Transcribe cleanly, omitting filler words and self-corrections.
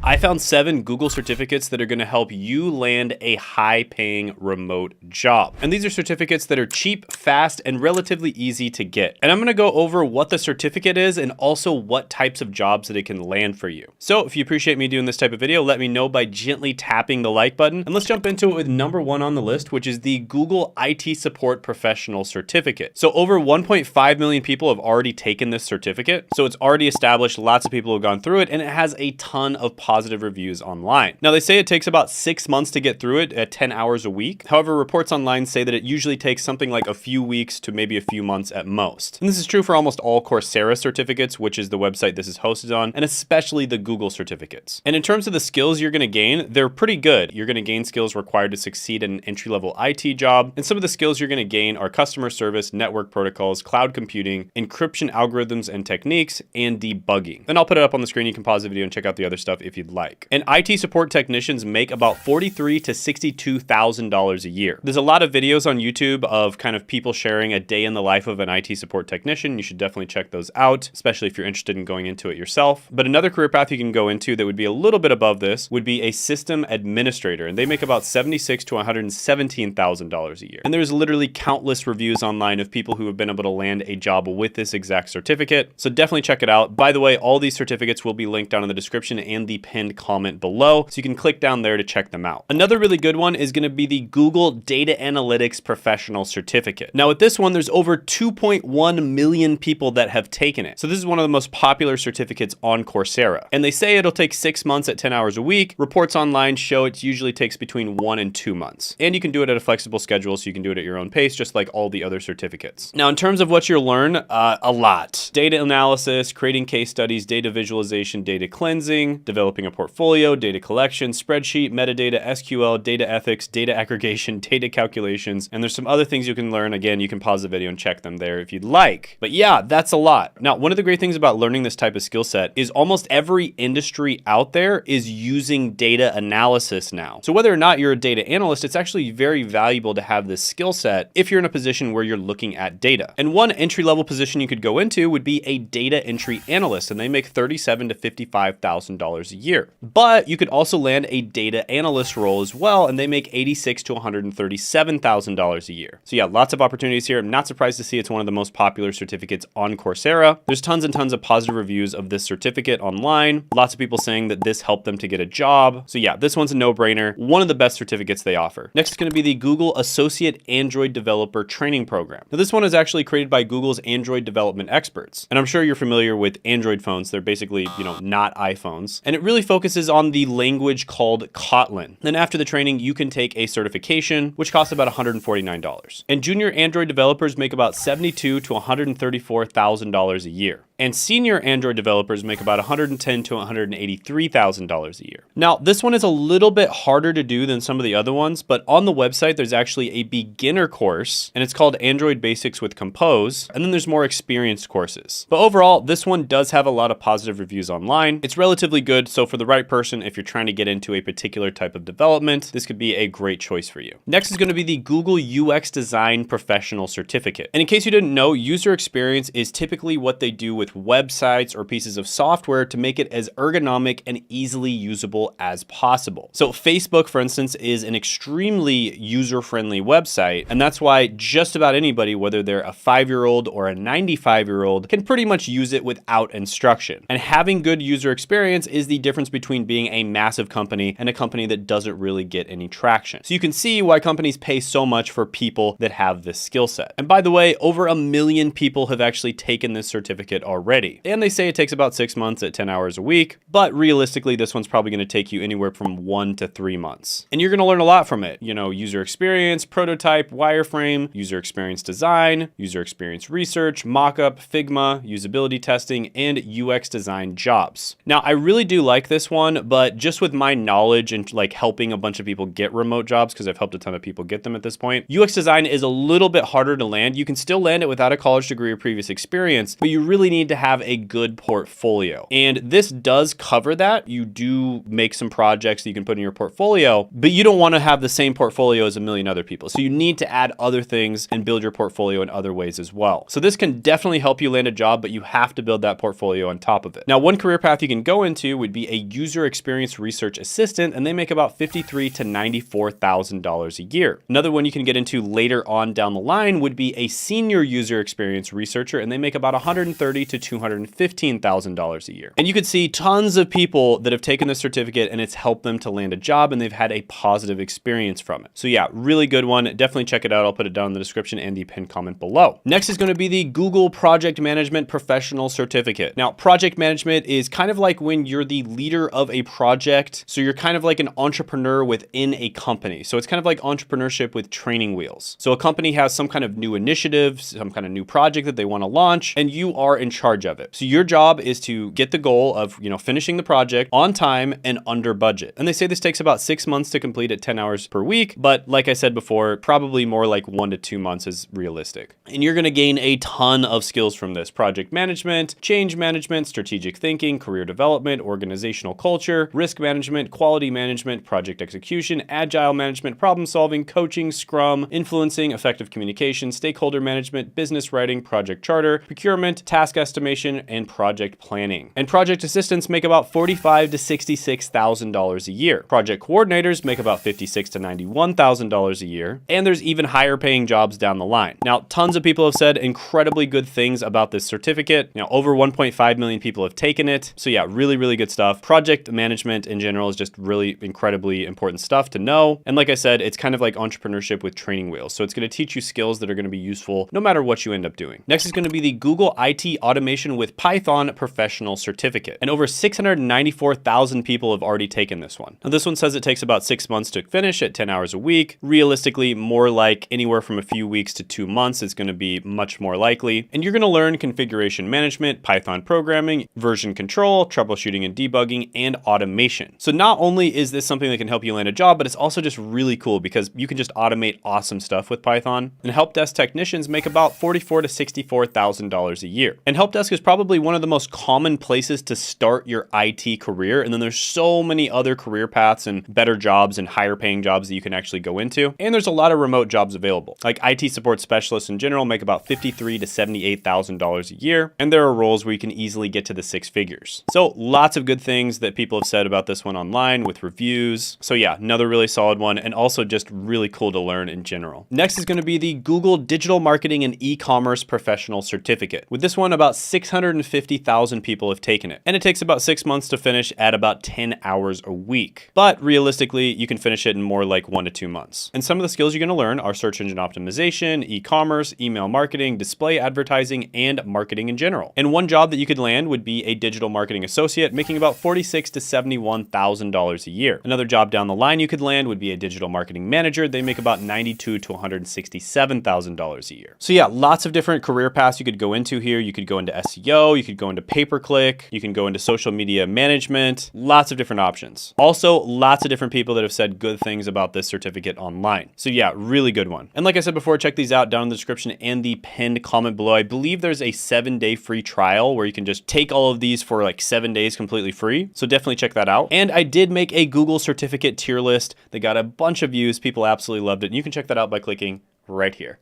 I found 7 Google certificates that are going to help you land a high-paying remote job. And these are certificates that are cheap, fast, and relatively easy to get. And I'm going to go over what the certificate is and also what types of jobs that it can land for you. So if you appreciate me doing this type of video, let me know by gently tapping the like button. And let's jump into it with number 1 on the list, which is the Google IT Support Professional Certificate. So over 1.5 million people have already taken this certificate. So it's already established, lots of people have gone through it, and it has a ton of positive reviews online. Now they say it takes about 6 months to get through it at 10 hours a week. However, reports online say that it usually takes something like a few weeks to maybe a few months at most. And this is true for almost all Coursera certificates, which is the website this is hosted on, and especially the Google certificates. And in terms of the skills you're going to gain, they're pretty good. You're going to gain skills required to succeed in an entry-level IT job. And some of the skills you're going to gain are customer service, network protocols, cloud computing, encryption algorithms and techniques, and debugging. And I'll put it up on the screen. You can pause the video and check out the other stuff if you'd like. And IT support technicians make about $43,000 to $62,000 a year. There's a lot of videos on YouTube of kind of people sharing a day in the life of an IT support technician. You should definitely check those out, especially if you're interested in going into it yourself. But another career path you can go into that would be a little bit above this would be a system administrator. And they make about $76,000 to $117,000 a year. And there's literally countless reviews online of people who have been able to land a job with this exact certificate. So definitely check it out. By the way, all these certificates will be linked down in the description and the pinned comment below. So you can click down there to check them out. Another really good one is going to be the Google Data Analytics Professional Certificate. Now with this one, there's over 2.1 million people that have taken it. So this is one of the most popular certificates on Coursera. And they say it'll take 6 months at 10 hours a week. Reports online show it usually takes between 1 and 2 months. And you can do it at a flexible schedule, so you can do it at your own pace, just like all the other certificates. Now, in terms of what you'll learn, a lot. Data analysis, creating case studies, data visualization, data cleansing, developing a portfolio, data collection, spreadsheet, metadata, SQL, data ethics, data aggregation, data calculations, and there's some other things you can learn. Again, you can pause the video and check them there if you'd like. But yeah, that's a lot. Now, one of the great things about learning this type of skill set is almost every industry out there is using data analysis now. So whether or not you're a data analyst, it's actually very valuable to have this skill set if you're in a position where you're looking at data. And one entry-level position you could go into would be a data entry analyst, and they make $37,000 to $55,000 a year. But you could also land a data analyst role as well, and they make $86,000 to $137,000 a year. So yeah, lots of opportunities here. I'm not surprised to see it's one of the most popular certificates on Coursera. There's tons and tons of positive reviews of this certificate online. Lots of people saying that this helped them to get a job. So yeah, this one's a no-brainer. One of the best certificates they offer. Next is going to be the Google Associate Android Developer Training Program. Now this one is actually created by Google's Android development experts. And I'm sure you're familiar with Android phones. They're basically, not iPhones. And it really focuses on the language called Kotlin. Then after the training, you can take a certification, which costs about $149. And junior Android developers make about $72,000 to $134,000 a year. And senior Android developers make about $110,000 to $183,000 a year. Now, this one is a little bit harder to do than some of the other ones, but on the website, there's actually a beginner course, and it's called Android Basics with Compose, and then there's more experienced courses. But overall, this one does have a lot of positive reviews online. It's relatively good, so for the right person, if you're trying to get into a particular type of development, this could be a great choice for you. Next is going to be the Google UX Design Professional Certificate. And in case you didn't know, user experience is typically what they do with websites or pieces of software to make it as ergonomic and easily usable as possible. So Facebook, for instance, is an extremely user-friendly website, and that's why just about anybody, whether they're a 5-year-old or a 95-year-old, can pretty much use it without instruction. And having good user experience is the difference between being a massive company and a company that doesn't really get any traction. So you can see why companies pay so much for people that have this skill set. And by the way, over 1 million people have actually taken this certificate already. And they say it takes about 6 months at 10 hours a week, but realistically, this one's probably going to take you anywhere from 1 to 3 months. And you're going to learn a lot from it. User experience, prototype, wireframe, user experience design, user experience research, mockup, Figma, usability testing, and UX design jobs. Now, I really do like this one, but just with my knowledge and helping a bunch of people get remote jobs, because I've helped a ton of people get them at this point, UX design is a little bit harder to land. You can still land it without a college degree or previous experience, but you really need to have a good portfolio. And this does cover that. You do make some projects that you can put in your portfolio, but you don't want to have the same portfolio as a million other people. So you need to add other things and build your portfolio in other ways as well. So this can definitely help you land a job, but you have to build that portfolio on top of it. Now, one career path you can go into would be a user experience research assistant, and they make about $53,000 to $94,000 a year. Another one you can get into later on down the line would be a senior user experience researcher, and they make about $130,000 to $215,000 a year. And you could see tons of people that have taken this certificate and it's helped them to land a job and they've had a positive experience from it. So yeah, really good one. Definitely check it out. I'll put it down in the description and the pinned comment below. Next is going to be the Google Project Management Professional Certificate. Now, project management is kind of like when you're the leader of a project. So you're kind of like an entrepreneur within a company. So it's kind of like entrepreneurship with training wheels. So a company has some kind of new initiative, some kind of new project that they want to launch, and you are in charge of it. So your job is to get the goal of, finishing the project on time and under budget. And they say this takes about 6 months to complete at 10 hours per week. But like I said before, probably more like 1 to 2 months is realistic. And you're going to gain a ton of skills from this: project management, change management, strategic thinking, career development, organizational culture, risk management, quality management, project execution, agile management, problem solving, coaching, scrum, influencing, effective communication, stakeholder management, business writing, project charter, procurement, task estimation, and project planning. And project assistants make about $45,000 to $66,000 a year. Project coordinators make about $56,000 to $91,000 a year. And there's even higher paying jobs down the line. Now, tons of people have said incredibly good things about this certificate. Over 1.5 million people have taken it. So yeah, really, really good stuff. Project management in general is just really incredibly important stuff to know. And like I said, it's kind of like entrepreneurship with training wheels. So it's going to teach you skills that are going to be useful no matter what you end up doing. Next is going to be the Google IT Automation with Python Professional Certificate. And over 694,000 people have already taken this one. Now, this one says it takes about 6 months to finish at 10 hours a week. Realistically, more like anywhere from a few weeks to 2 months is going to be much more likely. And you're going to learn configuration management, Python programming, version control, troubleshooting and debugging, and automation. So not only is this something that can help you land a job, but it's also just really cool because you can just automate awesome stuff with Python. And help desk technicians make about $44,000 to $64,000 a year. And help desk is probably one of the most common places to start your IT career. And then there's so many other career paths and better jobs and higher paying jobs that you can actually go into. And there's a lot of remote jobs available. Like IT support specialists in general make about $53,000 to $78,000 a year. And there are roles where you can easily get to the 6 figures. So lots of good things that people have said about this one online with reviews. So yeah, another really solid one, and also just really cool to learn in general. Next is going to be the Google Digital Marketing and E-commerce Professional Certificate. With this one, about 650,000 people have taken it. And it takes about 6 months to finish at about 10 hours a week. But realistically, you can finish it in more like 1 to 2 months. And some of the skills you're going to learn are search engine optimization, e-commerce, email marketing, display advertising, and marketing in general. And one job that you could land would be a digital marketing associate, making about $46,000 to $71,000 a year. Another job down the line you could land would be a digital marketing manager. They make about $92,000 to $167,000 a year. So yeah, lots of different career paths you could go into here. You could go into SEO, you could go into pay-per-click, you can go into social media management, lots of different options. Also, lots of different people that have said good things about this certificate online. So yeah, really good one. And like I said before, check these out down in the description and the pinned comment below. I believe there's a 7-day free trial where you can just take all of these for like 7 days completely free. So definitely check that out. And I did make a Google certificate tier list that got a bunch of views. People absolutely loved it. And you can check that out by clicking right here.